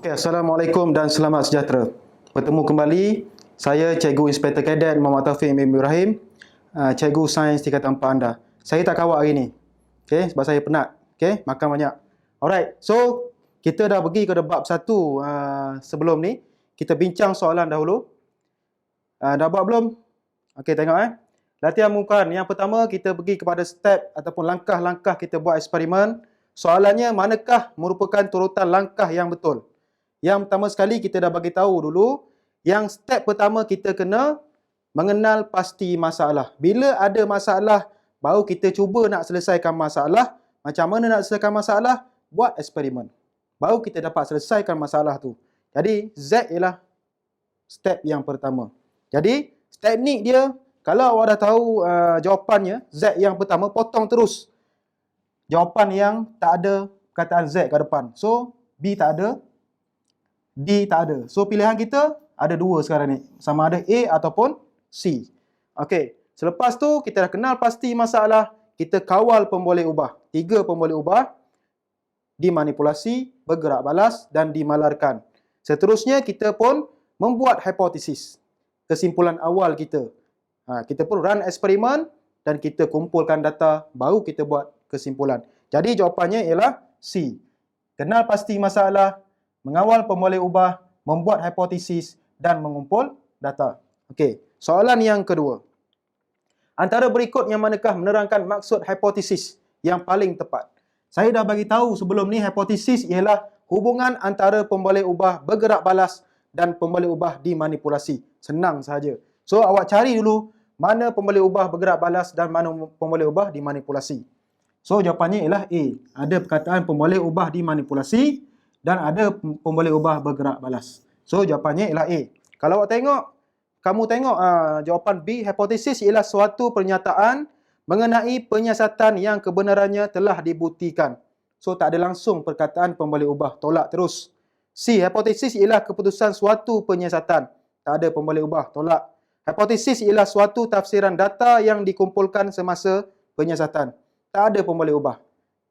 Okey, Assalamualaikum dan selamat sejahtera. Bertemu kembali, saya Cikgu Inspektor Kadet Muhammad Taufik bin Ibrahim, Cikgu Sains tingkatan 4 anda. Saya tak kawak hari ni. Okey, sebab saya penat. Okey, makan banyak. Alright, so kita dah pergi ke bab 1 sebelum ni. Kita bincang soalan dahulu. Dah buat belum? Okey, tengok Latihan permukaan. Yang pertama, kita pergi kepada step ataupun langkah-langkah kita buat eksperimen. Soalannya, manakah merupakan turutan langkah yang betul? Yang pertama sekali kita dah bagi tahu dulu, yang step pertama kita kena mengenal pasti masalah. Bila ada masalah, baru kita cuba nak selesaikan masalah. Macam mana nak selesaikan masalah? Buat eksperimen. Baru kita dapat selesaikan masalah tu. Jadi Z ialah step yang pertama. Jadi teknik dia, kalau awak dah tahu jawapannya, Z yang pertama, potong terus jawapan yang tak ada perkataan Z kat depan. So B tak ada, D tak ada. So pilihan kita ada dua sekarang ni. Sama ada A ataupun C. Okey. Selepas tu kita dah kenal pasti masalah. Kita kawal pemboleh ubah. 3 pemboleh ubah. Dimanipulasi, bergerak balas dan dimalarkan. Seterusnya kita pun membuat hipotesis. Kesimpulan awal kita. Kita pun run eksperimen dan kita kumpulkan data. Baru kita buat kesimpulan. Jadi jawapannya ialah C. Kenal pasti masalah, mengawal pemboleh ubah, membuat hipotesis dan mengumpul data. Okey, soalan yang kedua. Antara berikut yang manakah menerangkan maksud hipotesis yang paling tepat? Saya dah bagi tahu sebelum ni, hipotesis ialah hubungan antara pemboleh ubah bergerak balas dan pemboleh ubah dimanipulasi. Senang sahaja. So awak cari dulu mana pemboleh ubah bergerak balas dan mana pemboleh ubah dimanipulasi. So jawapannya ialah A. Ada perkataan pemboleh ubah dimanipulasi dan ada pemboleh ubah bergerak balas. So jawapannya ialah A. Kalau awak tengok, kamu tengok jawapan B, hipotesis ialah suatu pernyataan mengenai penyiasatan yang kebenarannya telah dibuktikan. So tak ada langsung perkataan pemboleh ubah, tolak terus. C, hipotesis ialah keputusan suatu penyiasatan. Tak ada pemboleh ubah, tolak. Hipotesis ialah suatu tafsiran data yang dikumpulkan semasa penyiasatan. Tak ada pemboleh ubah.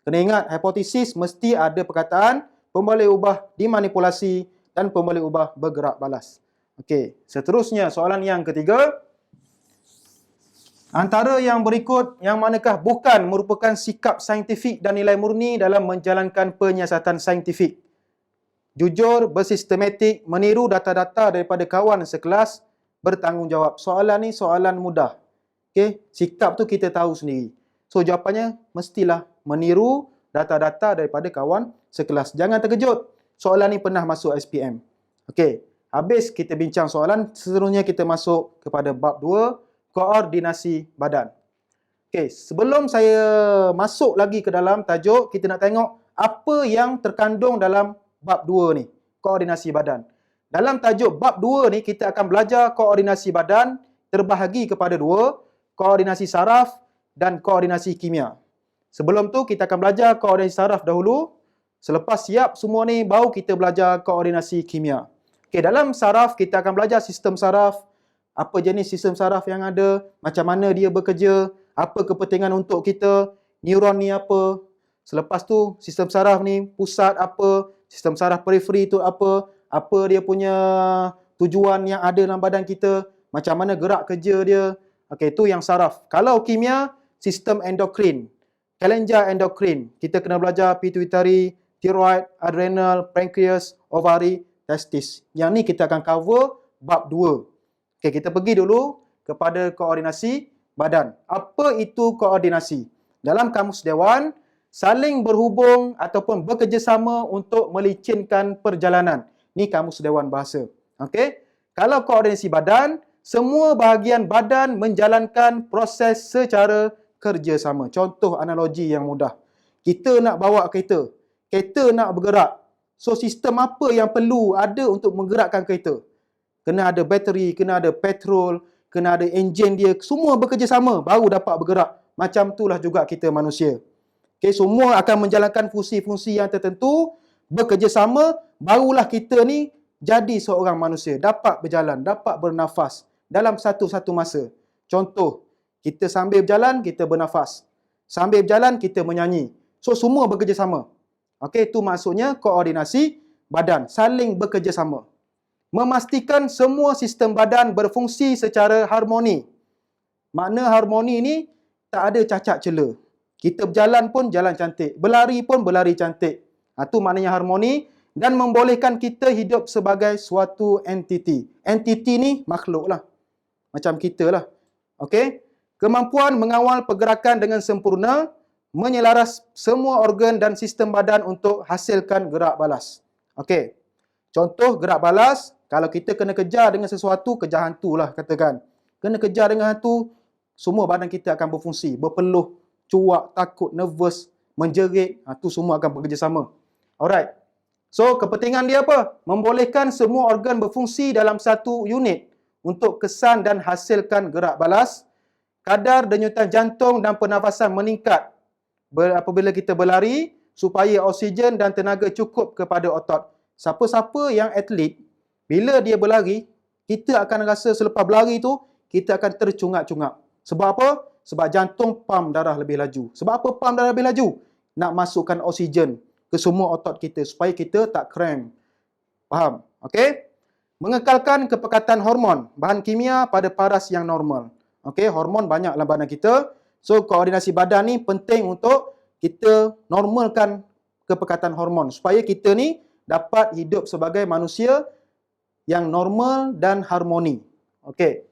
Kena ingat, hipotesis mesti ada perkataan pemboleh ubah dimanipulasi dan pemboleh ubah bergerak balas. Okey, seterusnya soalan yang ketiga. Antara yang berikut, yang manakah bukan merupakan sikap saintifik dan nilai murni dalam menjalankan penyiasatan saintifik? Jujur, bersistematik, meniru data-data daripada kawan sekelas, bertanggungjawab. Soalan ni soalan mudah. Okey, sikap tu kita tahu sendiri. So jawapannya mestilah meniru data-data daripada kawan sekelas. Jangan terkejut, soalan ni pernah masuk SPM. Okey, habis kita bincang soalan, seterusnya kita masuk kepada bab 2, koordinasi badan. Okey, sebelum saya masuk lagi ke dalam tajuk, kita nak tengok apa yang terkandung dalam bab 2 ni, koordinasi badan. Dalam tajuk bab 2 ni, kita akan belajar koordinasi badan terbahagi kepada 2, koordinasi saraf dan koordinasi kimia. Sebelum tu kita akan belajar koordinasi saraf dahulu. Selepas siap semua ni, baru kita belajar koordinasi kimia. Okey, dalam saraf kita akan belajar sistem saraf, apa jenis sistem saraf yang ada, macam mana dia bekerja, apa kepentingan untuk kita, neuron ni apa. Selepas tu sistem saraf ni pusat apa, sistem saraf periferi tu apa dia punya tujuan yang ada dalam badan kita, macam mana gerak kerja dia. Okey, itu yang saraf. Kalau kimia, sistem endokrin, kelenjar endokrin. Kita kena belajar pituitari, thyroid, adrenal, pankreas, ovari, testis. Yang ni kita akan cover bab 2. Okey, kita pergi dulu kepada koordinasi badan. Apa itu koordinasi? Dalam Kamus Dewan, saling berhubung ataupun bekerjasama untuk melicinkan perjalanan. Ni Kamus Dewan Bahasa. Okey? Kalau koordinasi badan, semua bahagian badan menjalankan proses secara kerjasama. Contoh analogi yang mudah. Kita nak bawa kereta. Kereta nak bergerak. So, sistem apa yang perlu ada untuk menggerakkan kereta? Kena ada bateri, kena ada petrol, kena ada enjin dia. Semua bekerjasama baru dapat bergerak. Macam itulah juga kita manusia. Okay, semua akan menjalankan fungsi-fungsi yang tertentu. Bekerjasama, barulah kita ni jadi seorang manusia. Dapat berjalan, dapat bernafas dalam satu-satu masa. Contoh, kita sambil berjalan, kita bernafas. Sambil berjalan, kita menyanyi. So, semua bekerjasama. Okey, itu maksudnya koordinasi badan saling bekerjasama. Memastikan semua sistem badan berfungsi secara harmoni. Makna harmoni ni tak ada cacat cela. Kita berjalan pun jalan cantik, berlari pun berlari cantik. Itu maknanya harmoni dan membolehkan kita hidup sebagai suatu entiti. Entiti ni makhluk lah. Macam kita lah. Okey? Kemampuan mengawal pergerakan dengan sempurna, menyelaras semua organ dan sistem badan untuk hasilkan gerak balas. Okey. Contoh gerak balas, kalau kita kena kejar dengan sesuatu, kejar hantu lah katakan. Kena kejar dengan hantu, semua badan kita akan berfungsi, berpeluh, cuak, takut, nervous, menjerit, itu semua akan bekerjasama. Alright. So, kepentingan dia apa? Membolehkan semua organ berfungsi dalam satu unit untuk kesan dan hasilkan gerak balas. Kadar denyutan jantung dan pernafasan meningkat apabila kita berlari supaya oksigen dan tenaga cukup kepada otot. Siapa-siapa yang atlet, bila dia berlari, kita akan rasa selepas berlari tu, kita akan tercungak-cungak. Sebab apa? Sebab jantung pam darah lebih laju. Sebab apa pam darah lebih laju? Nak masukkan oksigen ke semua otot kita supaya kita tak cramp. Faham? Okey? Mengekalkan kepekatan hormon, bahan kimia pada paras yang normal. Okey, hormon banyak dalam badan kita. So, koordinasi badan ni penting untuk kita normalkan kepekatan hormon supaya kita ni dapat hidup sebagai manusia yang normal dan harmoni. Okey.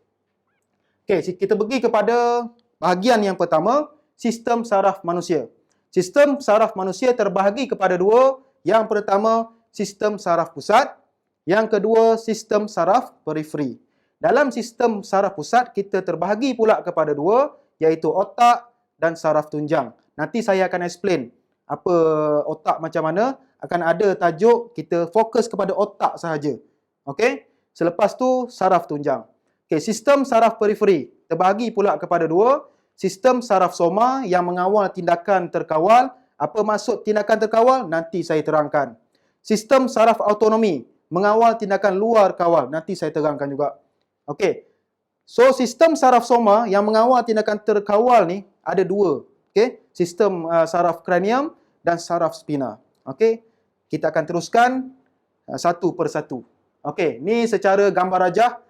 Okey, kita pergi kepada bahagian yang pertama, sistem saraf manusia. Sistem saraf manusia terbahagi kepada dua. Yang pertama, sistem saraf pusat. Yang kedua, sistem saraf periferi. Dalam sistem saraf pusat, kita terbahagi pula kepada dua, iaitu otak dan saraf tunjang. Nanti saya akan explain apa otak macam mana. Akan ada tajuk, kita fokus kepada otak sahaja. Okey? Selepas tu, saraf tunjang. Okey, sistem saraf periferi terbahagi pula kepada dua. Sistem saraf soma yang mengawal tindakan terkawal. Apa maksud tindakan terkawal? Nanti saya terangkan. Sistem saraf autonomi mengawal tindakan luar kawal. Nanti saya terangkan juga. Okey. So, sistem saraf soma yang mengawal tindakan terkawal ni ada dua. Okey. Sistem saraf kranium dan saraf spina. Okey. Kita akan teruskan satu persatu. Okey. Ni secara gambar rajah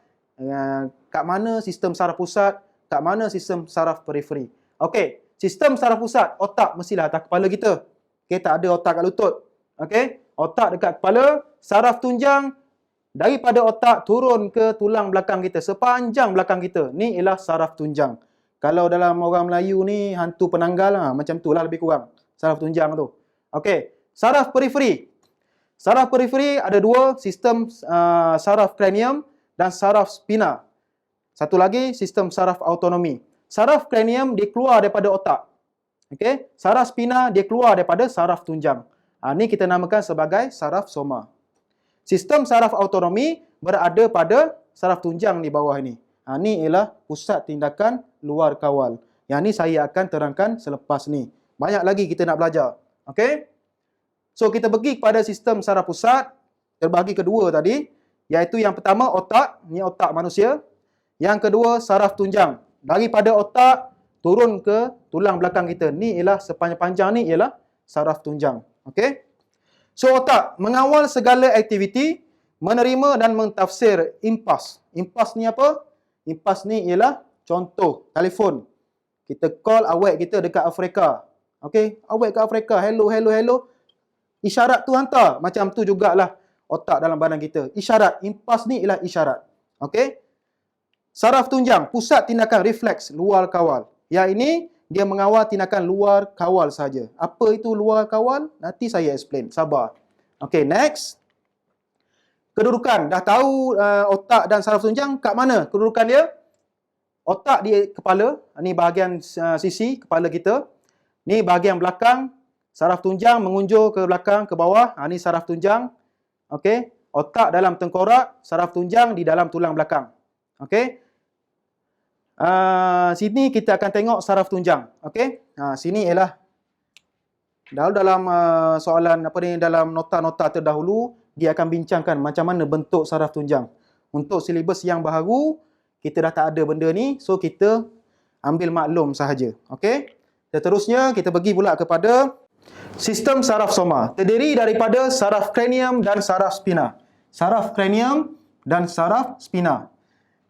kat mana sistem saraf pusat, kat mana sistem saraf periferi. Okey. Sistem saraf pusat, otak mestilah atas kepala kita. Okey, tak ada otak kat lutut. Okey. Otak dekat kepala, saraf tunjang daripada otak turun ke tulang belakang kita, sepanjang belakang kita. Ni ialah saraf tunjang. Kalau dalam orang Melayu ni, hantu penanggal lah, macam tu lah lebih kurang. Saraf tunjang tu. Okey. Saraf periferi. Saraf periferi ada dua, sistem saraf kranium dan saraf spina. Satu lagi, sistem saraf autonomi. Saraf kranium dia keluar daripada otak. Okey. Saraf spina dia keluar daripada saraf tunjang. Ni kita namakan sebagai saraf soma. Sistem saraf autonomi berada pada saraf tunjang di bawah ini. Ini ialah pusat tindakan luar kawal. Yang ni saya akan terangkan selepas ni. Banyak lagi kita nak belajar. Okey? So, kita pergi kepada sistem saraf pusat. Terbahagi kedua tadi. Iaitu yang pertama otak. Ini otak manusia. Yang kedua saraf tunjang. Daripada otak turun ke tulang belakang kita. Ni ialah sepanjang-panjang ni ialah saraf tunjang. Okey? So, otak mengawal segala aktiviti, menerima dan mentafsir impas. Impas ni apa? Impas ni ialah contoh telefon. Kita call awak kita dekat Afrika. Okey? Awak kat Afrika, hello, hello, hello. Isyarat tu hantar. Macam tu jugalah otak dalam badan kita. Isyarat. Impas ni ialah isyarat. Okey? Saraf tunjang, pusat tindakan refleks luar kawal. Yang ini dia mengawal tindakan luar kawal saja. Apa itu luar kawal? Nanti saya explain. Sabar. Okey, next. Kedudukan. Dah tahu otak dan saraf tunjang kat mana kedudukan dia? Otak di kepala. Ini bahagian sisi kepala kita. Ni bahagian belakang. Saraf tunjang mengunjur ke belakang, ke bawah. Ini saraf tunjang. Okey. Otak dalam tengkorak. Saraf tunjang di dalam tulang belakang. Okey. Sini kita akan tengok saraf tunjang. Okey. Sini ialah dalam soalan apa ni, dalam nota-nota terdahulu dia akan bincangkan macam mana bentuk saraf tunjang. Untuk silibus yang baharu kita dah tak ada benda ni, so kita ambil maklum sahaja. Okey. Seterusnya kita pergi pula kepada Sistem saraf soma terdiri daripada saraf kranium dan saraf spina. Saraf kranium dan saraf spina.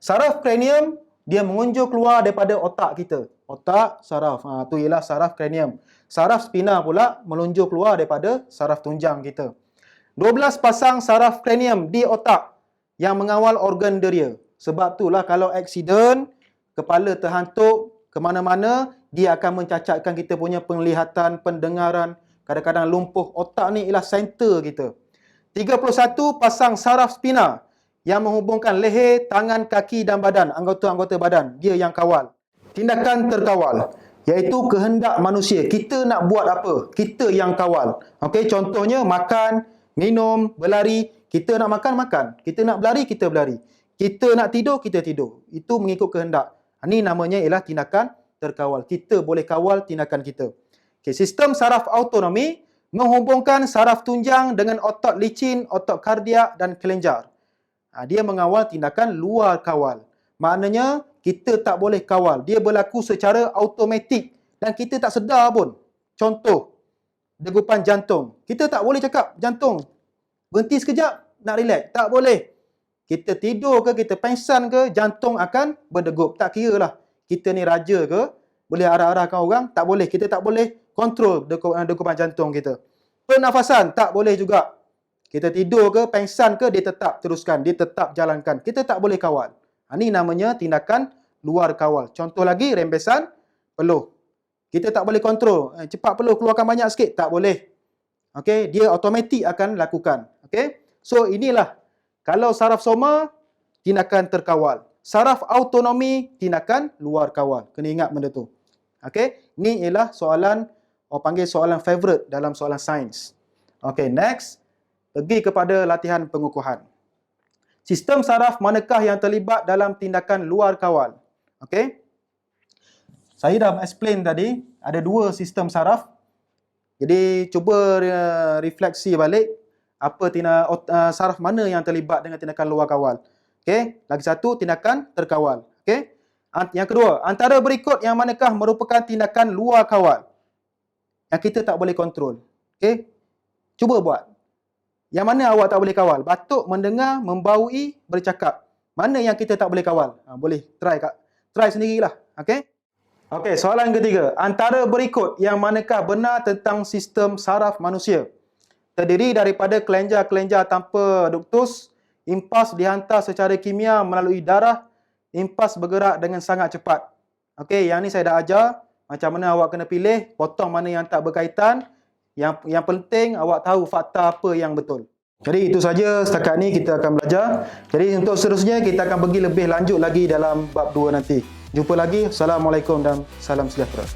Saraf kranium dia mengunjur keluar daripada otak kita. Otak, saraf. Tu ialah saraf kranium. Saraf spina pula melunjur keluar daripada saraf tunjang kita. 12 pasang saraf kranium di otak yang mengawal organ deria. Sebab itulah kalau aksiden, kepala terhantuk ke mana-mana, dia akan mencacatkan kita punya penglihatan, pendengaran. Kadang-kadang lumpuh. Otak ni ialah center kita. 31 pasang saraf spina yang menghubungkan leher, tangan, kaki dan badan, anggota-anggota badan. Dia yang kawal. Tindakan terkawal, iaitu kehendak manusia. Kita nak buat apa? Kita yang kawal. Okey, contohnya makan, minum, berlari. Kita nak makan, makan. Kita nak berlari, kita berlari. Kita nak tidur, kita tidur. Itu mengikut kehendak. Ini namanya ialah tindakan terkawal. Kita boleh kawal tindakan kita. Okey, sistem saraf autonomi menghubungkan saraf tunjang dengan otot licin, otot kardiak dan kelenjar. Dia mengawal tindakan luar kawal. Maknanya, kita tak boleh kawal. Dia berlaku secara automatik dan kita tak sedar pun. Contoh, degupan jantung. Kita tak boleh cakap, jantung, berhenti sekejap, nak relax. Tak boleh. Kita tidur ke, kita pengsan ke, jantung akan berdegup. Tak kira lah. Kita ni raja ke, boleh arah-arahkan orang, tak boleh. Kita tak boleh kontrol degupan jantung kita. Pernafasan, tak boleh juga. Kita tidur ke, pengsan ke, dia tetap teruskan, dia tetap jalankan. Kita tak boleh kawal. Ini namanya tindakan luar kawal. Contoh lagi, rembesan peluh. Kita tak boleh kontrol. Cepat peluh, keluarkan banyak sikit. Tak boleh. Okey, dia automatik akan lakukan. Okey, so inilah. Kalau saraf soma, tindakan terkawal. Saraf autonomi, tindakan luar kawal. Kena ingat benda tu. Okey, ini ialah soalan, orang panggil soalan favourite dalam soalan sains. Okey, next. Pergi kepada latihan pengukuhan. Sistem saraf manakah yang terlibat dalam tindakan luar kawal? Okey. Saya dah explain tadi, ada dua sistem saraf. Jadi, cuba refleksi balik apa saraf mana yang terlibat dengan tindakan luar kawal. Okey. Lagi satu, tindakan terkawal. Okey. Yang kedua, antara berikut yang manakah merupakan tindakan luar kawal yang kita tak boleh kontrol? Okey. Cuba buat. Yang mana awak tak boleh kawal? Batuk, mendengar, membaui, bercakap. Mana yang kita tak boleh kawal? Boleh try kak. Try sendirilah. Okey? Okey, soalan ketiga. Antara berikut yang manakah benar tentang sistem saraf manusia? Terdiri daripada kelenjar-kelenjar tanpa duktus, impas dihantar secara kimia melalui darah, impas bergerak dengan sangat cepat. Okey, yang ni saya dah ajar macam mana awak kena pilih, potong mana yang tak berkaitan. Yang penting awak tahu fakta apa yang betul. Jadi itu saja setakat ni kita akan belajar. Jadi untuk seterusnya kita akan pergi lebih lanjut lagi dalam bab 2 nanti. Jumpa lagi. Assalamualaikum dan salam sejahtera.